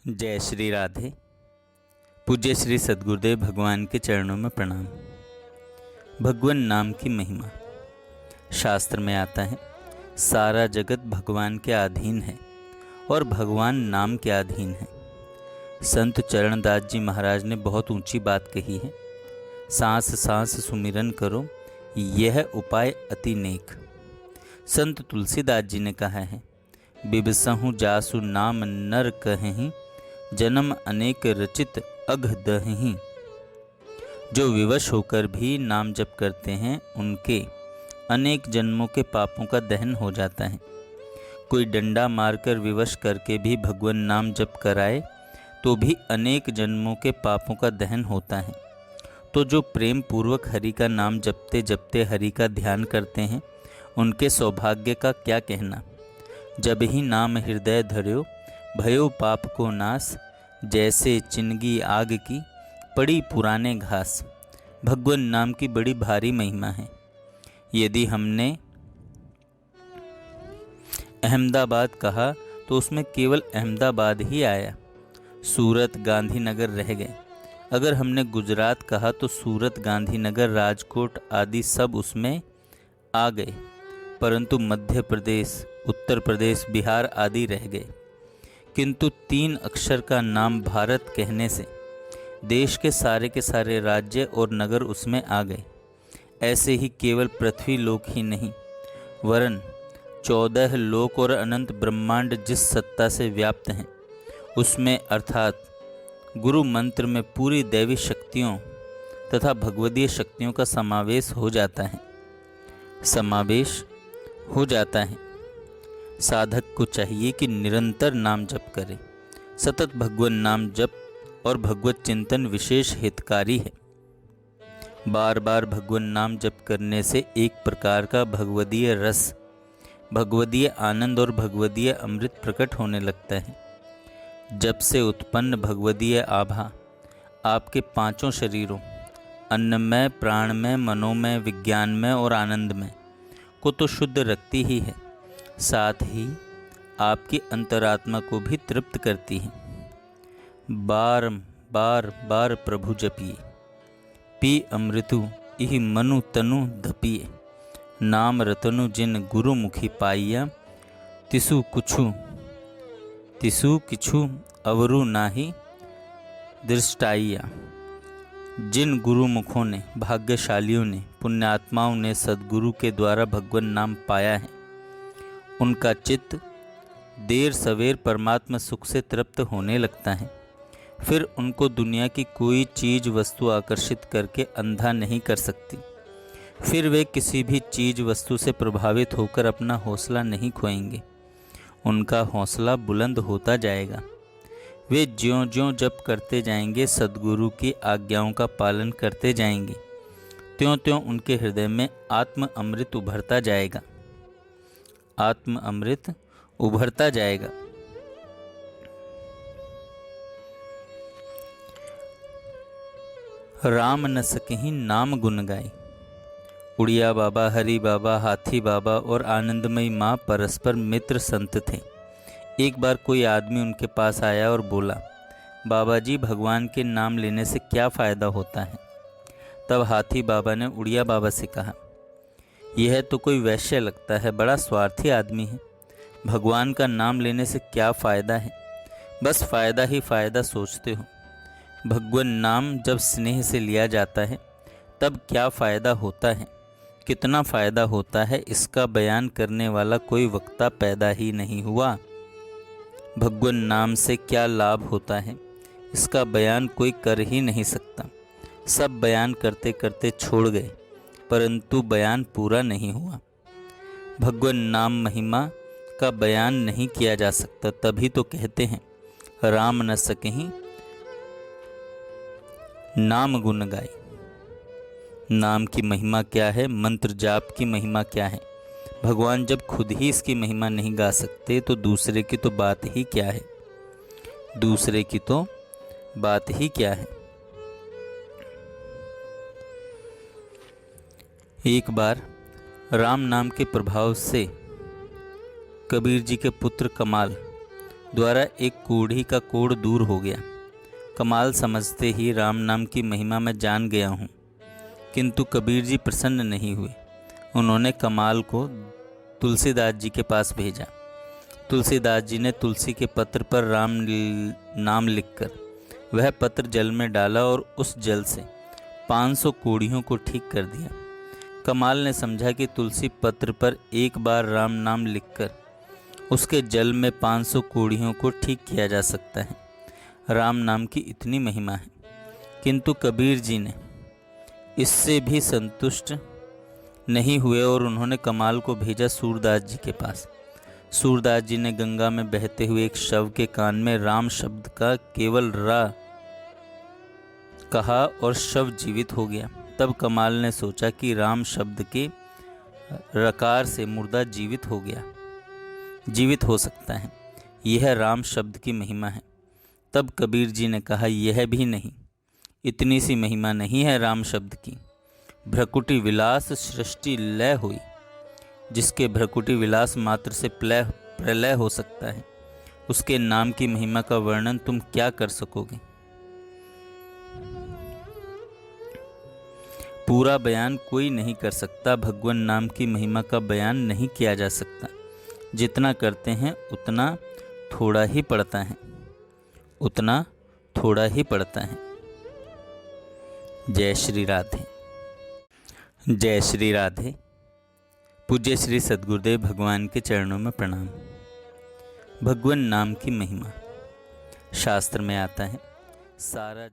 जय श्री राधे। पूज्य श्री सद्गुरुदेव भगवान के चरणों में प्रणाम। भगवान नाम की महिमा। शास्त्र में आता है, सारा जगत भगवान के अधीन है और भगवान नाम के अधीन है। संत चरणदास जी महाराज ने बहुत ऊंची बात कही है। सांस सांस सुमिरन करो, यह उपाय अति नेक। संत तुलसीदास जी ने कहा है, बिबसहु जासु नाम नर कहीं, जन्म अनेक रचित अघ दहीं। जो विवश होकर भी नाम जप करते हैं, उनके अनेक जन्मों के पापों का दहन हो जाता है। कोई डंडा मारकर विवश करके भी भगवान नाम जप कराए तो भी अनेक जन्मों के पापों का दहन होता है। तो जो प्रेम पूर्वक हरि का नाम जपते जपते हरि का ध्यान करते हैं, उनके सौभाग्य का क्या कहना। जब ही नाम हृदय धर्यो, भयो पाप को नाश। जैसे चिनगी आग की, पड़ी पुराने घास। भगवान नाम की बड़ी भारी महिमा है। यदि हमने अहमदाबाद कहा तो उसमें केवल अहमदाबाद ही आया, सूरत गांधीनगर रह गए। अगर हमने गुजरात कहा तो सूरत, गांधीनगर, राजकोट आदि सब उसमें आ गए, परंतु मध्य प्रदेश, उत्तर प्रदेश, बिहार आदि रह गए। किंतु 3 अक्षर का नाम भारत कहने से देश के सारे राज्य और नगर उसमें आ गए। ऐसे ही केवल पृथ्वी लोक ही नहीं, वरन 14 लोक और अनंत ब्रह्मांड जिस सत्ता से व्याप्त हैं, उसमें अर्थात गुरु मंत्र में पूरी दैवी शक्तियों तथा भगवदीय शक्तियों का समावेश हो जाता है। साधक को चाहिए कि निरंतर नाम जप करे। सतत भगवान नाम जप और भगवत चिंतन विशेष हितकारी है। बार बार भगवान नाम जप करने से एक प्रकार का भगवदीय रस, भगवदीय आनंद और भगवदीय अमृत प्रकट होने लगता है। जब से उत्पन्न भगवदीय आभा आपके 5 शरीरों, अन्नमय, प्राणमय, मनोमय, विज्ञानमय और आनंदमय को तो शुद्ध रखती ही है, साथ ही आपकी अंतरात्मा को भी तृप्त करती है। बार बार प्रभु जपिए, पी अमृतु इहि मनु तनु धपिए। नाम रतनु जिन गुरु मुखी पाइया, तिसु किछु अवरु नाही दृष्टाइया। जिन गुरु मुखों ने, भाग्यशालियों ने, पुण्यात्माओं ने सद्गुरु के द्वारा भगवान नाम पाया है, उनका चित्त देर सवेर परमात्मा सुख से तृप्त होने लगता है। फिर उनको दुनिया की कोई चीज वस्तु आकर्षित करके अंधा नहीं कर सकती। फिर वे किसी भी चीज वस्तु से प्रभावित होकर अपना हौसला नहीं खोएंगे। उनका हौसला बुलंद होता जाएगा। वे ज्यों-ज्यों जप करते जाएंगे, सद्गुरु की आज्ञाओं का पालन करते जाएंगे, त्यों-त्यों उनके हृदय में आत्म अमृत उभरता जाएगा। राम न सकहीं नाम गुन गाई। उड़िया बाबा, हरि बाबा, हाथी बाबा और आनंदमयी माँ परस्पर मित्र संत थे। एक बार कोई आदमी उनके पास आया और बोला, बाबा जी, भगवान के नाम लेने से क्या फ़ायदा होता है। तब हाथी बाबा ने उड़िया बाबा से कहा, यह तो कोई वैश्य लगता है, बड़ा स्वार्थी आदमी है। भगवान का नाम लेने से क्या फ़ायदा है, बस फ़ायदा ही फ़ायदा सोचते हो। भगवान नाम जब स्नेह से लिया जाता है तब क्या फ़ायदा होता है, कितना फ़ायदा होता है, इसका बयान करने वाला कोई वक्ता पैदा ही नहीं हुआ। भगवान नाम से क्या लाभ होता है, इसका बयान कोई कर ही नहीं सकता। सब बयान करते करते छोड़ गए, परंतु बयान पूरा नहीं हुआ। भगवान नाम महिमा का बयान नहीं किया जा सकता, तभी तो कहते हैं, राम न सकहीं नाम गुण गाई। नाम की महिमा क्या है, मंत्र जाप की महिमा क्या है। भगवान जब खुद ही इसकी महिमा नहीं गा सकते तो दूसरे की तो बात ही क्या है। एक बार राम नाम के प्रभाव से कबीर जी के पुत्र कमाल, द्वारा एक कोढ़ी का कोढ़ दूर हो गया। कमाल समझते ही राम नाम की महिमा मैं जान गया हूँ। किंतु कबीर जी प्रसन्न नहीं हुए। उन्होंने कमाल को तुलसीदास जी के पास भेजा। तुलसीदास जी ने तुलसी के पत्र पर राम नाम लिखकर वह पत्र जल में डाला और उस जल से 500 कोढ़ियों को ठीक कर दिया। कमाल ने समझा कि तुलसी पत्र पर एक बार राम नाम लिखकर उसके जल में 500 कोढ़ियों को ठीक किया जा सकता है। राम नाम की इतनी महिमा है। किंतु कबीर जी ने इससे भी संतुष्ट नहीं हुए और उन्होंने कमाल को भेजा सूरदास जी के पास। सूरदास जी ने गंगा में बहते हुए एक शव के कान में राम शब्द का केवल रा कहा और शव जीवित हो गया। तब कमाल ने सोचा कि राम शब्द के रकार से मुर्दा जीवित हो सकता है। यह राम शब्द की महिमा है। तब कबीर जी ने कहा, यह भी नहीं, इतनी सी महिमा नहीं है राम शब्द की। भ्रकुटी विलास सृष्टि लय हुई। जिसके भ्रकुटी विलास मात्र से प्रलय हो सकता है, उसके नाम की महिमा का वर्णन तुम क्या कर सकोगे। पूरा बयान कोई नहीं कर सकता। भगवान नाम की महिमा का बयान नहीं किया जा सकता। जितना करते हैं उतना थोड़ा ही पड़ता है। जय श्री राधे। जय श्री राधे। पूज्य श्री सद्गुरुदेव भगवान के चरणों में प्रणाम। भगवान नाम की महिमा शास्त्र में आता है। सारा